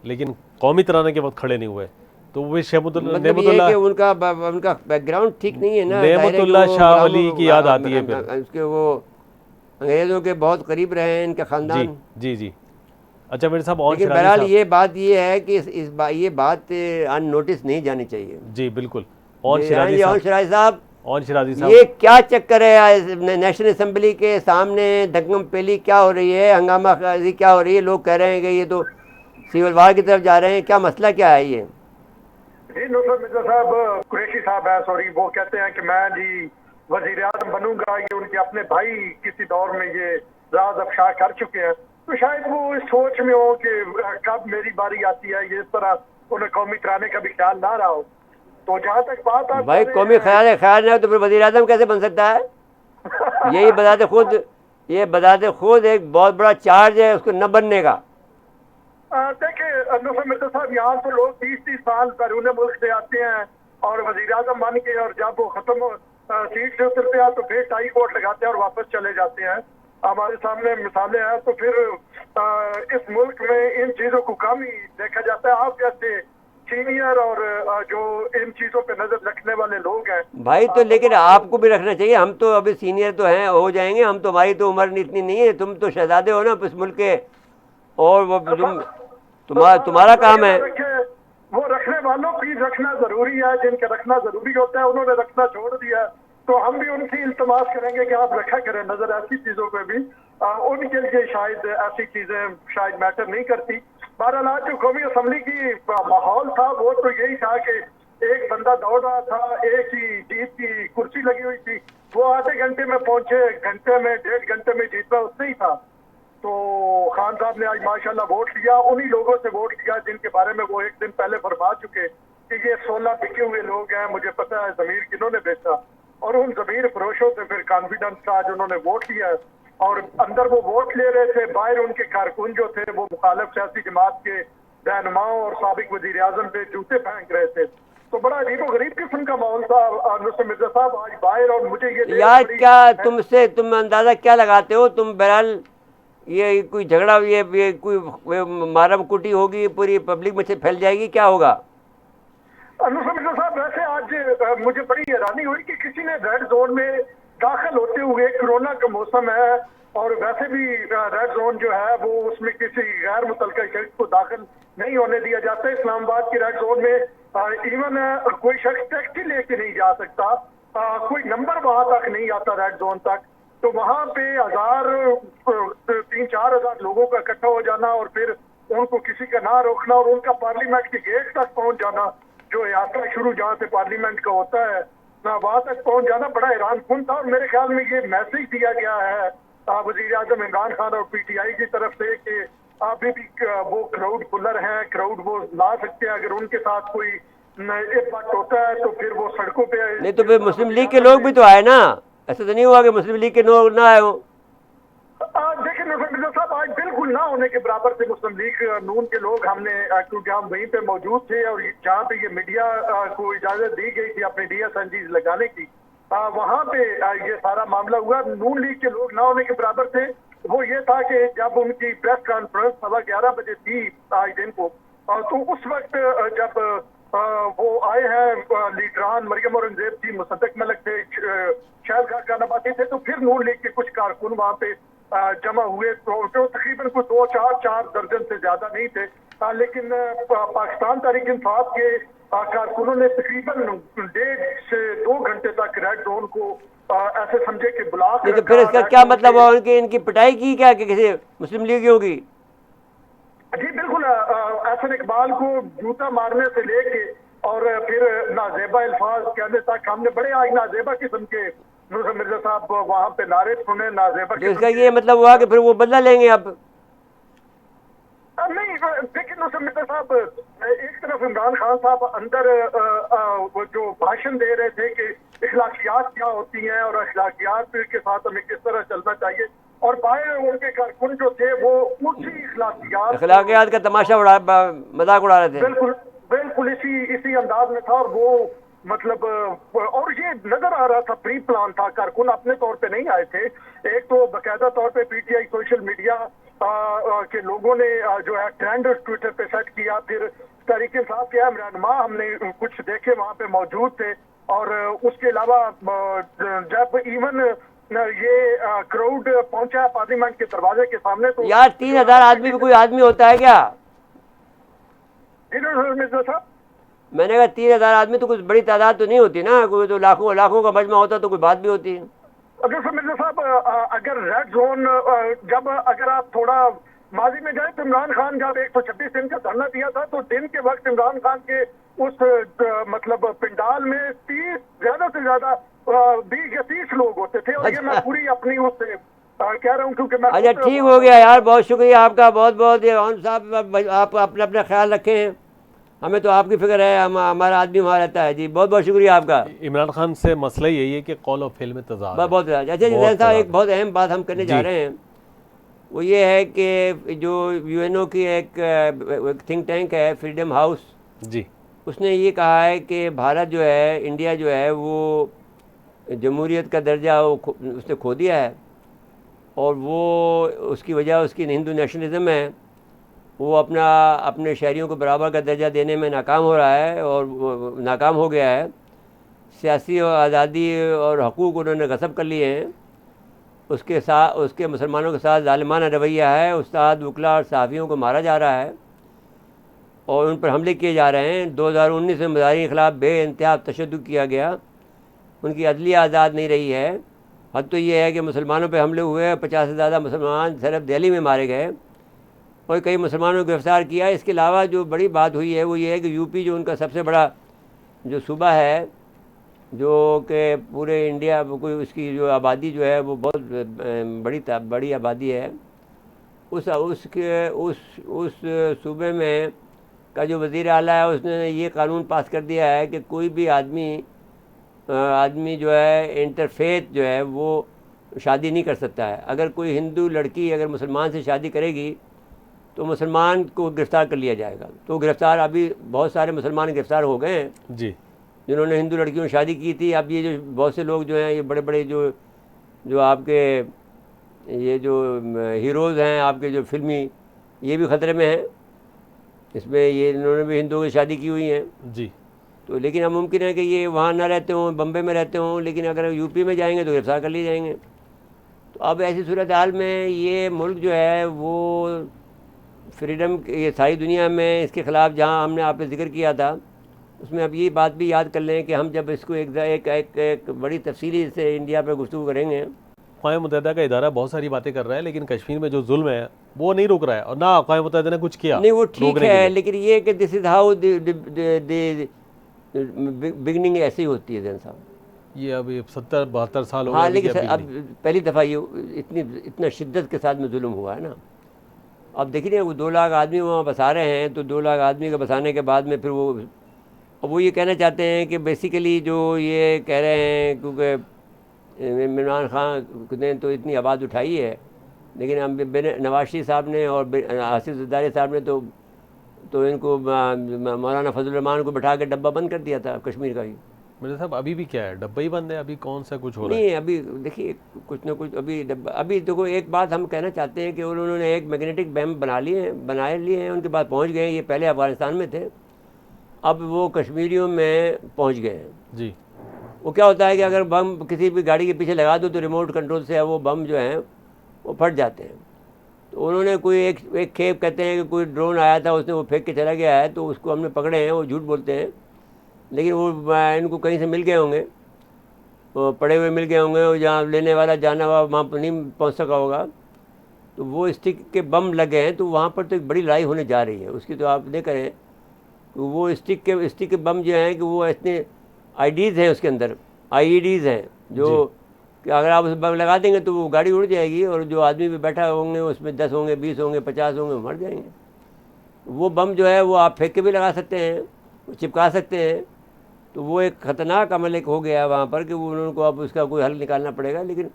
लेकिन कौमी तराने के वक्त खड़े नहीं हुए। तो वो मतलब ये है कि उनका बैकग्राउंड ठीक नहीं है ना। नेमतुल्लाह शाह वली की याद आती है फिर। उसके वो अंग्रेज़ों के बहुत करीब रहे हैं इनका ख़ानदान। जी जी। अच्छा मेरे साहब, लेकिन बहरहाल ये बात ये है कि ये बात अननोटिस नहीं जानी चाहिए। जी बिल्कुल। शिराजी साहब, शिराजी साहब, ये क्या चक्कर है? नेशनल असम्बली के सामने दंगम पेली क्या हो रही है, हंगामा क्या हो रही है? लोग कह रहे हैं कि ये तो सिविल वार की तरफ जा रहे हैं। क्या मसला क्या है ये? जी नुसरत मिर्जा साहब, कुरैशी साहब है, सॉरी, वो कहते हैं कि मैं जी वजीर आज़म बनूंगा। ये उनके अपने भाई किसी दौर में ये राज अफशा कर चुके हैं, तो शायद वो इस सोच में हो कि कब मेरी बारी आती है। ये इस तरह उन्हें कौमी तराने का भी ख्याल ना रहा हो। तो जहाँ तक बात है भाई, कौमी ख्याल नहीं हो तो फिर वजीर आज़म कैसे बन सकता है? यही बताते खुद एक बहुत बड़ा चार्ज है उसको न बनने का। देखिए नुसरत मिर्जा साहब, यहाँ तो लोग 30-30 साल बैरून मुल्क से आते हैं और वजीर आज़म बन के, और जब वो खत्म सीट से उतरते हैं तो फिर टाई कोट लगाते हैं और वापस चले जाते हैं। हमारे सामने मिसालें हैं। तो फिर इस मुल्क में इन चीज़ों को कम ही देखा जाता है। आप जैसे सीनियर और जो इन चीज़ों पे नजर रखने वाले लोग हैं भाई, तो लेकिन आपको भी रखना चाहिए। हम तो अभी सीनियर तो हैं, हो जाएंगे हम तो, हमारी तो उम्र इतनी नहीं है। तुम तो शहजादे हो ना इस मुल्क के, और वो तुम्हारा काम है। वो रखने वालों की रखना जरूरी है, जिनके रखना जरूरी होता है उन्होंने रखना छोड़ दिया। तो हम भी उनकी इल्तमास करेंगे कि आप रखा करें नजर ऐसी चीजों पे भी। उनके लिए शायद ऐसी चीजें शायद मैटर नहीं करती। बहरहाल आज जो कौमी असम्बली की माहौल था वो तो यही था कि एक बंदा दौड़ रहा था, एक ही जीत की कुर्सी लगी हुई थी, वो आधे घंटे में पहुंचे, घंटे में 1.5 घंटे में जीता उससे ही था। तो खान साहब ने आज माशाल्लाह वोट लिया, उन्हीं लोगों से वोट लिया जिनके बारे में वो एक दिन पहले फरमा चुके कि ये 16 बिके हुए लोग हैं, मुझे पता है जमीर किन्होंने बेचा। और उन जमीर फरोशों से फिर कॉन्फिडेंस का आज उन्होंने वोट लिया। और अंदर वो वोट ले रहे थे, बाहर उनके कारकुन जो थे वो मुखालिफ सियासी जमात के रहनुमाओं और साबिक वजीर आजम पे जूते फेंक रहे थे। तो बड़ा अजीब गरीब किस्म का माहौल था नुसरत मिर्जा साहब आज बाहर। और मुझे ये यार, क्या तुम अंदाजा क्या लगाते हो? तुम बहरहाल ये कोई झगड़ा, ये कोई मारा कुटी होगी, पूरी पब्लिक में से फैल जाएगी, क्या होगा? नुसरत मिर्जा साहब, वैसे आज मुझे बड़ी हैरानी हुई कि किसी ने रेड जोन में दाखिल होते हुए, कोरोना का मौसम है और वैसे भी रेड जोन जो है वो उसमें किसी गैर मुतल्लिका शख्स को दाखिल नहीं होने दिया जाता। इस्लामाबाद की रेड जोन में इवन कोई शख्स टैक्सी लेके नहीं जा सकता, कोई नंबर वहां तक नहीं आता रेड जोन तक। तो वहां पे 3-4 हजार लोगों का इकट्ठा हो जाना और फिर उनको किसी का ना रोकना और उनका पार्लियामेंट के गेट तक पहुंच जाना, जो यात्रा शुरू जहाँ से पार्लियामेंट का होता है वहां तक पहुंच जाना, बड़ा हैरान कुन था। और मेरे ख्याल में ये मैसेज दिया गया है वजीर आजम इमरान खान और PTI की तरफ से कि अभी भी वो क्राउड पुलर हैं, क्राउड वो ला सकते हैं। अगर उनके साथ कोई एक बात होता है तो फिर वो सड़कों पे नहीं तो फिर मुस्लिम लीग के लोग भी तो आए ना, ऐसा तो नहीं हुआ कि मुस्लिम लीग के लोग ना आए हो। देखिए नुसरत मिर्जा साहब, आज बिल्कुल ना होने के बराबर से मुस्लिम लीग नून के लोग हमने, क्योंकि हम वहीं पे मौजूद थे और जहाँ पे ये मीडिया को इजाजत दी गई थी अपने DSNGs लगाने की, वहाँ पे ये सारा मामला हुआ। नून लीग के लोग ना होने के बराबर थे। वो ये था कि जब उनकी प्रेस कॉन्फ्रेंस 11:15 बजे थी आज दिन को, तो उस वक्त जब वो आए हैं लीडरान मरियम औरंगजेब थी, मुसद्दक मलिक थे, शहर खान नबाती थे, तो फिर नून लीग के कुछ कारकुन वहाँ पे जमा हुए। तो तकरीबन कुछ 4 दर्जन से ज्यादा नहीं थे। लेकिन पाकिस्तान तहरीक इंसाफ के कारकुनों ने तकरीबन 1.5 से 2 घंटे तक रेड जोन को ऐसे समझे कि ब्लॉक। तो फिर इसका क्या मतलब हुआ? इनकी पिटाई की क्या कि किसी मुस्लिम लीगियों की? जी बिल्कुल, एहसन इकबाल को जूता मारने से लेके और फिर नाजेबा अल्फाज कहने तक हमने बड़े आज नाजेबा किस्म के नुसरत मिर्जा साहब वहाँ पे नारे सुने। नाजेबा तो इसका ये मतलब हुआ कि फिर वो बदला लेंगे अब? नहीं, देखिए नुसरत मिर्जा साहब, एक तरफ इमरान खान साहब अंदर वो जो भाषण दे रहे थे कि अखलाकियात क्या होती हैं और अखलाकियात के साथ हमें किस तरह चलना चाहिए, और बाएं उनके कारकुन जो थे वो उसी अखलाकियात का तमाशा मजाक उड़ा रहे थे। बिल्कुल बिल्कुल इसी अंदाज में था। और वो मतलब और ये नजर आ रहा था, प्री प्लान था, कारकुन अपने तौर पे नहीं आए थे। एक तो बाकायदा तौर पे पीटीआई सोशल मीडिया के लोगों ने जो है ट्रेंड ट्विटर पे सेट किया, फिर तहरीक इंसाफ के रहनुमा हमने कुछ देखे वहां पे मौजूद थे। और उसके अलावा जब इवन ये क्राउड पहुंचा पार्लियामेंट के दरवाजे के सामने, तो यार 3000 आदमी भी कोई आदमी होता है क्या? मिर्जा साहब, मैंने कहा 3000 आदमी तो कुछ बड़ी तादाद तो नहीं होती ना, कोई तो लाखों का मजमा होता तो कोई बात भी होती है। अगर मिर्जा साहब अगर रेड जोन जब अगर आप थोड़ा माजी में जाए तो इमरान खान जब 126 दिन का धरना दिया था तो दिन के वक्त इमरान खान के उस मतलब पिंडाल में 30 ज्यादा से ज्यादा 20 या 30 लोग होते थे। और ये मैं पूरी अपनी उससे कह रहा हूँ क्योंकि मैं अच्छा ठीक हो गया यार, बहुत शुक्रिया आपका, बहुत बहुत। ये साहब आप अपना ख्याल रखें, हमें तो आपकी फिक्र है, हमारा आदमी वहाँ रहता है जी। बहुत बहुत शुक्रिया आपका। इमरान खान से मसला यही है कि कौल और फेल में तज़ाद है। बहुत अच्छा जी, जैसा एक बहुत अहम बात हम करने जा रहे हैं वो ये है कि जो यूएनओ की एक थिंक टैंक है फ्रीडम हाउस जी, उसने ये कहा है कि भारत जो है, इंडिया जो है वो जमहूरियत का दर्जा उसने खो दिया है और वो उसकी वजह उसकी हिंदू नेशनलिज्म है। वो अपने शहरियों को बराबर का दर्जा देने में नाकाम हो रहा है और नाकाम हो गया है। सियासी और आज़ादी और हकूक़ उन्होंने गसब कर लिए हैं। उसके मुसलमानों के साथ ज़ालिमाना रवैया है। उस्ताद, वकला और सहाफ़ियों को मारा जा रहा है और उन पर हमले किए जा रहे हैं। 2019 में मज़ाहिरीन के ख़िलाफ़ बेइंतहा तशद्दुद किया गया, उनकी अदलिया आज़ाद नहीं रही है। हद तो ये है कि मुसलमानों पर हमले हुए, 50 से ज़्यादा मुसलमान सिर्फ दिल्ली में मारे गए और कई मुसलमानों को गिरफ़्तार किया। इसके अलावा जो बड़ी बात हुई है वो ये है कि यूपी जो उनका सबसे बड़ा जो सूबा है, जो कि पूरे इंडिया कोई उसकी जो आबादी जो है वो बहुत बड़ी आबादी है, उस सूबे में का जो वज़ीर आला है उसने ये कानून पास कर दिया है कि कोई भी आदमी जो है इंटरफेथ जो है वो शादी नहीं कर सकता है। अगर कोई हिंदू लड़की अगर मुसलमान से शादी करेगी तो मुसलमान को गिरफ़्तार कर लिया जाएगा। तो गिरफ़्तार अभी बहुत सारे मुसलमान गिरफ़्तार हो गए हैं जी, जिन्होंने हिंदू लड़कियों से शादी की थी। अब ये जो बहुत से लोग जो हैं, ये बड़े बड़े जो आपके ये जो हीरोज़ हैं आपके जो फिल्मी, ये भी ख़तरे में हैं। इसमें ये इन्होंने भी हिंदुओं की शादी की हुई हैं जी। तो लेकिन अब मुमकिन है कि ये वहाँ ना रहते हों, बम्बई में रहते हों, लेकिन अगर यूपी में जाएंगे तो गिरफ़्तार कर लिए जाएंगे। तो अब ऐसी सूरत हाल में ये मुल्क जो है वो फ्रीडम, ये सारी दुनिया में इसके ख़िलाफ़ जहाँ हमने आपने ज़िक्र किया था उसमें अब ये बात भी याद कर लें कि हम जब इसको एक बड़ी तफसीली से इंडिया पर गुफ्तगू करेंगे। अक़वाम मुत्तहिदा का इदारा बहुत सारी बातें कर रहा है लेकिन कश्मीर में जो जुल्म है वो नहीं रुक रहा है और ना अक़वाम मुत्तहिदा ने कुछ किया। नहीं वो ठीक है, लेकिन ये कि दिस इज़ हाउ बिगनिंग ऐसी होती है जैन साहब। ये अभी 70-72 साल हो हाँ, गए लेकिन अब पहली दफ़ा ये इतना शिद्दत के साथ में जुल्म हुआ है ना। अब देखिए वो 2 लाख आदमी वहाँ बसा रहे हैं, तो 2 लाख आदमी के बसाने के बाद में फिर वो ये कहना चाहते हैं कि बेसिकली जो ये कह रहे हैं क्योंकि इमरान खान ने तो इतनी आवाज़ उठाई है, लेकिन हम नवाज शरीफ साहब ने और आसिफ ज़रदारी साहब ने तो इनको मौलाना फजल रहमान को बैठा के डब्बा बंद कर दिया था कश्मीर का ही। मेरे साहब अभी भी क्या है, डब्बा ही बंद है, अभी कौन सा कुछ हो रहा है? नहीं, अभी देखिए कुछ ना कुछ अभी देखो एक बात हम कहना चाहते हैं कि उन्होंने एक मैग्नेटिक बम बना लिए हैं, उनके पास पहुंच गए। ये पहले अफगानिस्तान में थे, अब वो कश्मीरियों में पहुंच गए हैं जी। वो क्या होता है कि अगर बम किसी भी गाड़ी के पीछे लगा दो तो रिमोट कंट्रोल से वो बम जो हैं वो फट जाते हैं। तो उन्होंने कोई एक खेप कहते हैं कि कोई ड्रोन आया था, उसने वो फेंक के चला गया है, तो उसको हमने पकड़े हैं। वो झूठ बोलते हैं लेकिन वो इनको कहीं से मिल गए होंगे, वो पड़े हुए मिल गए होंगे, और जहाँ लेने वाला जाना हुआ वहाँ पर नहीं पहुँच सका होगा। तो वो स्टिक के बम लगे हैं, तो वहाँ पर तो एक बड़ी लड़ाई होने जा रही है उसकी। तो आप देख रहे हैं तो वो स्टिक के बम जो हैं कि वो इतने आईडीज़ हैं उसके अंदर, आईईडीज़ हैं जो कि अगर आप उस बम लगा देंगे तो वो गाड़ी उड़ जाएगी और जो आदमी भी बैठा होंगे उसमें 10 होंगे, 20 होंगे, 50 होंगे, मर जाएंगे। वो बम जो है वो आप फेंक के भी लगा सकते हैं, चिपका सकते हैं। तो वो एक ख़तरनाक अमल एक हो गया वहाँ पर कि वो उनको अब उसका कोई हल निकालना पड़ेगा। लेकिन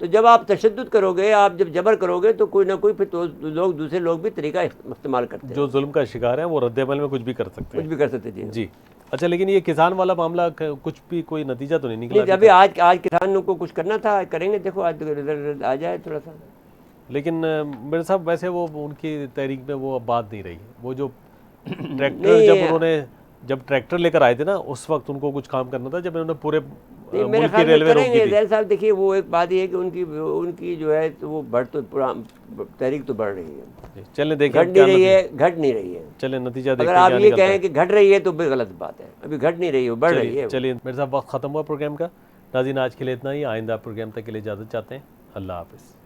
तो जब आप तशद्दुद करोगे, आप जब जबर करोगे, तो कोई ना कोई फिर तो लोग, दूसरे लोग भी तरीका इस्तेमाल करते हैं, जो जुल्म का शिकार है वो रद्द-ए-अमल में कुछ भी कर सकते कुछ हैं। भी कर सकते जी। जी। अच्छा, लेकिन ये किसान वाला मामला कुछ भी कोई नतीजा तो नहीं निकला नहीं, अभी अभी तक? आज किसानों को कुछ करना था, करेंगे, देखो आज रिजल्ट आ जाए थोड़ा सा। लेकिन मेरे साहब वैसे वो उनकी तहरीक में वो अब बात नहीं रही। वो जो ट्रैक्टर नहीं, जब ट्रैक्टर लेकर आए थे ना, उस वक्त उनको कुछ काम करना था, जब इन्होंने पूरे नहीं, मेरे मुल्क की ख्याल में रेलवे रोक करेंगे दी थी। जैन साहब। देखिए, वो एक बात ये है कि उनकी जो है तो वो बढ़ तो पूरा तहरीक तो बढ़ रही है, चलें देखें घट नहीं रही है, घट नहीं रही है। चलें नतीजा देखते अगर हैं आप क्या ये निकलता कहें है। कि घट रही है तो भी गलत बात है, अभी घट नहीं रही है, बढ़ रही है। चलिए मेरे साहब वक्त ख़त्म हुआ प्रोग्राम का। नाज़रीन, आज के लिए इतना ही। आइंदा प्रोग्राम तक के लिए इजाज़त चाहते हैं। अल्लाह हाफ़िज़।